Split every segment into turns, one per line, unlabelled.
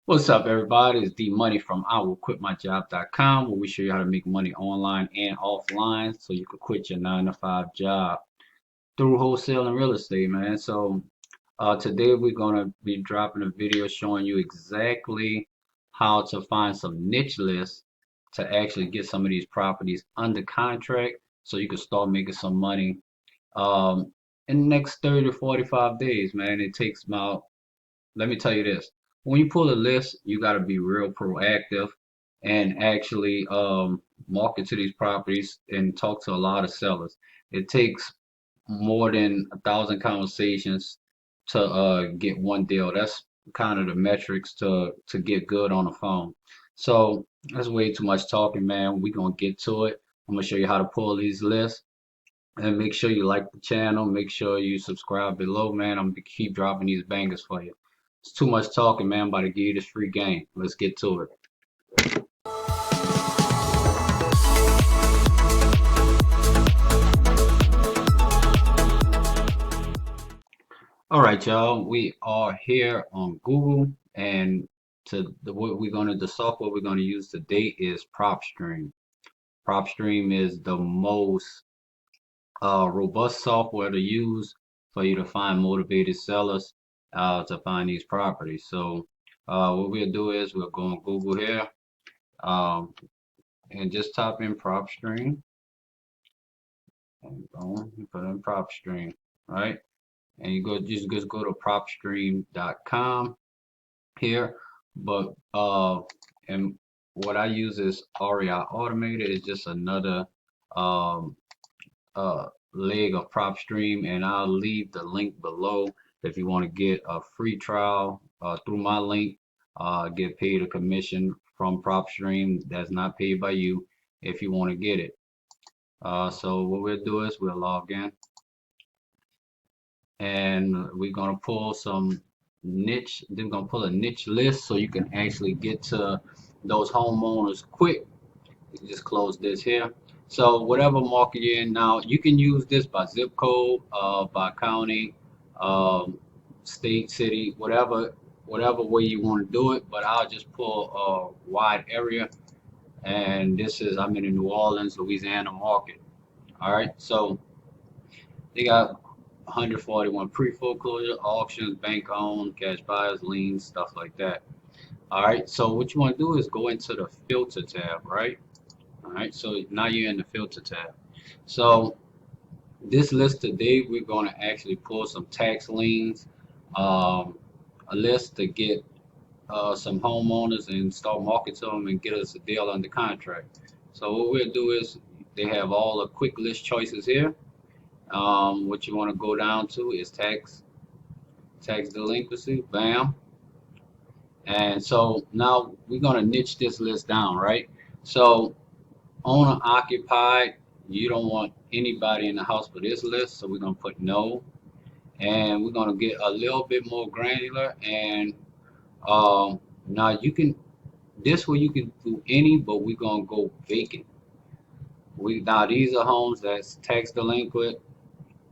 What's up, everybody? It's D Money from IWillQuitMyJob.com, where we show you how to make money online and offline so you can quit your 9 to 5 job through wholesale and real estate, man. Today we're gonna be dropping a video showing you exactly how to find some niche lists to actually get some of these properties under contract so you can start making some money um, in the next 30 to 45 days, man. It takes about, let me tell you this. When you pull a list, you got to be real proactive and actually market to these properties and talk to a lot of sellers. It takes more than 1,000 conversations to get one deal. That's kind of the metrics to get good on the phone. So that's way too much talking, man. We're gonna get to it. I'm gonna show you how to pull these lists. And make sure you like the channel. Make sure you subscribe below, man. I'm gonna keep dropping these bangers for you. It's too much talking, man. I'm about to give you this free game. Let's get to it. All right, y'all. We are here on Google, and the software we're gonna use today is PropStream. PropStream is the most robust software to use for you to find motivated sellers to find these properties. So what we'll do is we'll go on Google here um, and just type in PropStream and boom, you put in PropStream, right? And you just go to propstream.com here. But and what I use is REI Automated. It's just another um, leg of PropStream, and I'll leave the link below if you want to get a free trial through my link. Get paid a commission from PropStream that's not paid by you if you want to get it. So what we'll do is we'll log in and we're gonna pull some niche. Then we're gonna pull a niche list so you can actually get to those homeowners quick. You just close this here. So whatever market you're in now, you can use this by zip code, by county, um, state, city, whatever way you want to do it. But I'll just pull a wide area, and I'm in the New Orleans, Louisiana market. All right, so they got 141 pre-foreclosure auctions, bank owned, cash buyers, liens, stuff like that. All right, so what you want to do is go into the filter tab, right? All right, so now you're in the filter tab. So this list today, we're going to actually pull some tax liens, um, a list to get some homeowners and start marketing to them and get us a deal under contract. So what we'll do is they have all the quick list choices here. What you want to go down to is tax delinquency, bam. And so now we're going to niche this list down, right? So owner occupied, you don't want anybody in the house for this list, so we're gonna put no. And we're gonna get a little bit more granular. And now you can, this way you can do any, but we're gonna go vacant. Now these are homes that's tax delinquent.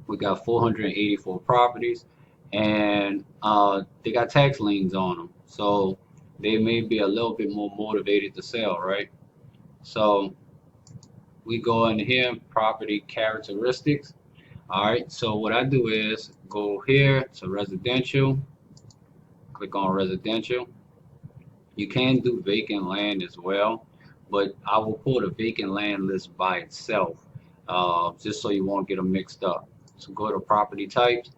We got 484 properties, and they got tax liens on them, so they may be a little bit more motivated to sell, right? So we go in here, property characteristics. All right, so what I do is go here to residential, click on residential. You can do vacant land as well, but I will pull the vacant land list by itself, just so you won't get them mixed up. So go to property types.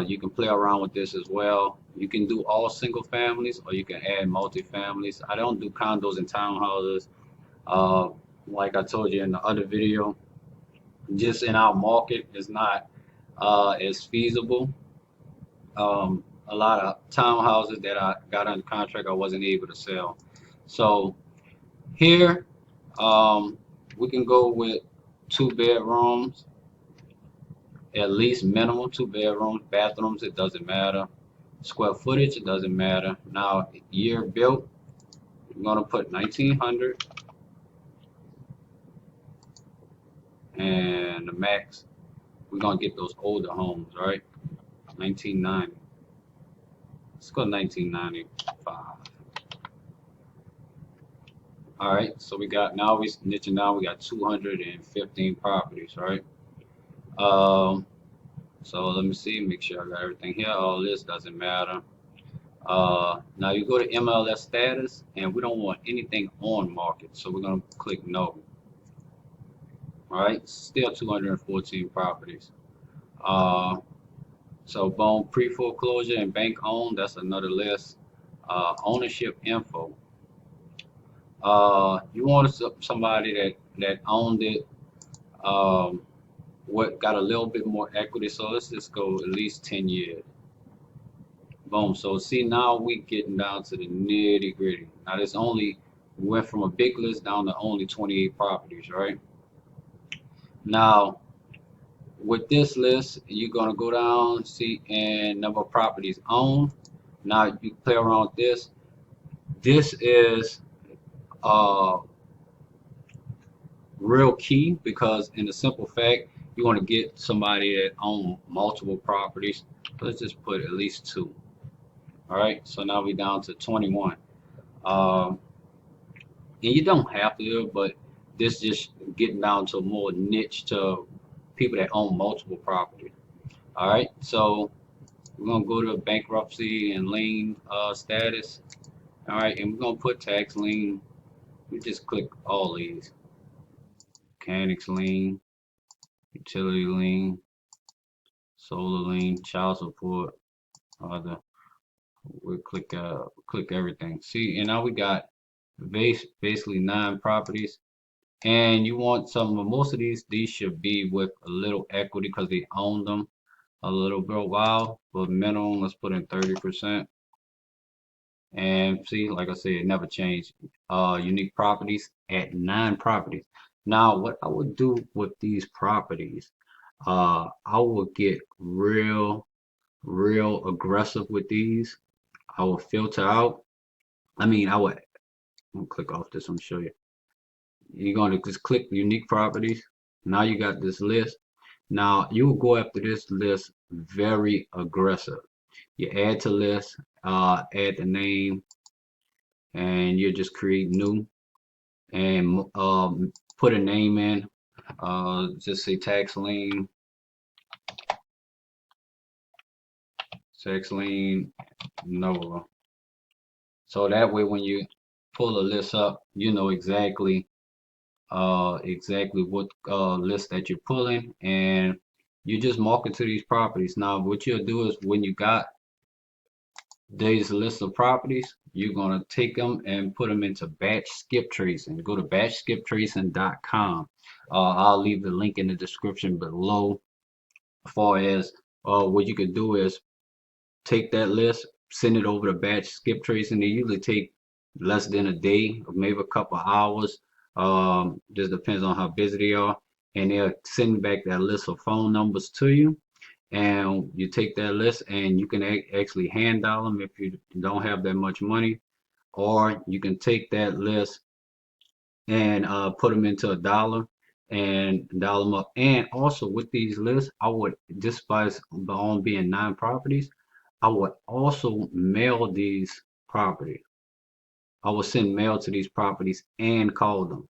You can play around with this as well. You can do all single families or you can add multi-families. I don't do condos and townhouses. Uh, like I told you in the other video, just in our market is not as feasible. A lot of townhouses that I got under contract, I wasn't able to sell. So here, we can go with 2 bedrooms, at least minimum 2 bedrooms, bathrooms, it doesn't matter. Square footage, it doesn't matter. Now, year built, I'm gonna put 1900, and the max, we're gonna get those older homes, right? 1990. Let's go 1995. All right, so we got now we niching down. We got 215 properties, right? Um, so let me see, make sure I got everything here. All this doesn't matter. Now you go to MLS status, and we don't want anything on market, so we're gonna click no. All right, still 214 properties. Uh, so boom, pre-foreclosure and bank owned, that's another list. Ownership info. You want somebody that owned it, um, what got a little bit more equity. So let's just go at least 10 years. Boom. So see, now we getting down to the nitty gritty. Now there's only, we went from a big list down to only 28 properties, right? Now with this list, you're gonna go down, see, and number of properties owned. Now you play around with this. This is uh real key because in the simple fact, you want to get somebody that own multiple properties. Let's just put at least two. All right, so now we're down to 21. Um, and you don't have to do it, but this just getting down to more niche to people that own multiple properties. All right, so we're gonna go to bankruptcy and lien status. All right, and we're gonna put tax lien. We just click all these. Mechanics lien, utility lien, solar lien, child support, other. We'll click everything. See, and now we got basically 9 properties. And you want some of most of these should be with a little equity because they own them a little bit while. But minimum, let's put in 30%. And see, like I said, it never changed. Unique properties at 9 properties. Now, what I would do with these properties, I would get real aggressive with these. I will filter out. I mean, I'm gonna click off this. I'm gonna show you. You're gonna just click unique properties. Now you got this list. Now you will go after this list very aggressive. You add to list, add the name, and you just create new and put a name in. Just say tax lien, Nova. So that way, when you pull the list up, you know exactly what list that you're pulling, and you just market to these properties. Now, what you'll do is when you got these list of properties, you're gonna take them and put them into batch skip tracing. Go to batchskiptracing.com. I'll leave the link in the description below. As far as what you can do is take that list, send it over to batch skip tracing. They usually take less than a day or maybe a couple of hours. Just depends on how busy they are. And they'll send back that list of phone numbers to you. And you take that list and you can actually hand dial them if you don't have that much money. Or you can take that list and put them into a dollar and dial them up. And also with these lists, I would, just by on being 9 properties, I would also mail these properties. I would send mail to these properties and call them.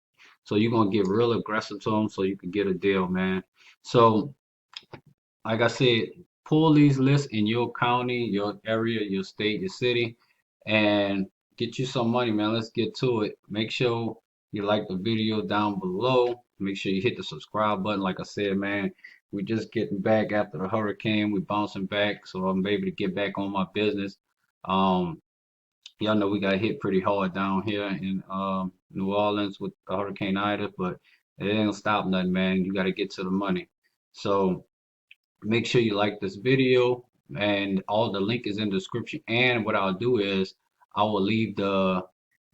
So you're gonna get real aggressive to them so you can get a deal, man. So like I said, pull these lists in your county, your area, your state, your city, and get you some money, man. Let's get to it. Make sure you like the video down below. Make sure you hit the subscribe button. Like I said, man, we just getting back after the hurricane. We bouncing back, so I'm able to get back on my business. Um, y'all know we got hit pretty hard down here in New Orleans with Hurricane Ida, but it ain't gonna stop nothing, man. You got to get to the money. So make sure you like this video, and all the link is in the description. And what I'll do is I will leave the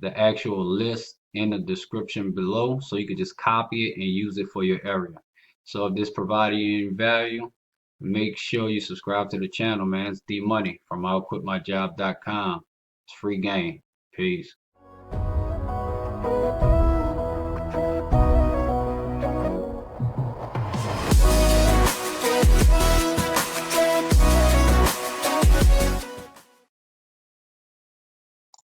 actual list in the description below so you can just copy it and use it for your area. So if this provided you any value, make sure you subscribe to the channel, man. It's D Money from I'llQuitMyJob.com. It's free game. Peace.